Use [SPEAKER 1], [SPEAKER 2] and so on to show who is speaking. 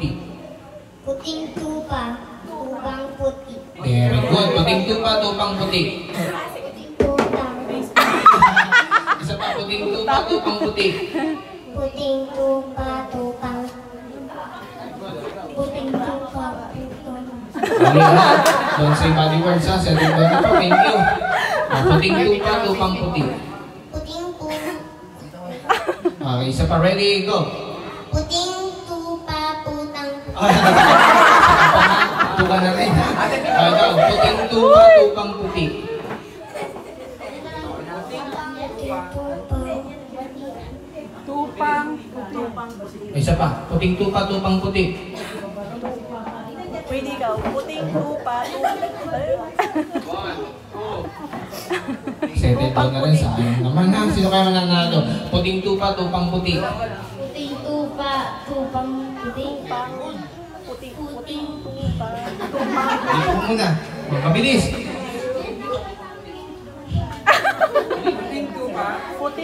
[SPEAKER 1] puti.
[SPEAKER 2] Puting tupa, tupang puti.
[SPEAKER 1] Very good. Puting tupa, tupang puti.
[SPEAKER 2] Puting tutang.
[SPEAKER 1] Isa pa, puting tupa, tupang puti.
[SPEAKER 2] Puting tupa, tupang. Puting tupa, tupang.
[SPEAKER 1] Mali ha? Don't say body words ha. Settle down na po. Thank you. Puting tupa, tupang puti.
[SPEAKER 2] Puting tupa.
[SPEAKER 1] Okay, isa pa. Ready? Go.
[SPEAKER 2] Puting tupa, putang.
[SPEAKER 1] Tuka na rin. Puting tupa, tupang puti.
[SPEAKER 3] Tupang puti.
[SPEAKER 1] Isa pa. Puting tupa, tupang puti.
[SPEAKER 3] Pwede ikaw. Puting tupa,
[SPEAKER 1] Settle down na rin. Sayang naman ha. Sino kayo mananalo? Puting tupa, tupang puti.
[SPEAKER 2] Puting tupa, tupang puti.
[SPEAKER 3] puting tupa.
[SPEAKER 1] Dito muna. Mabilis.
[SPEAKER 3] Puting tupa. Puting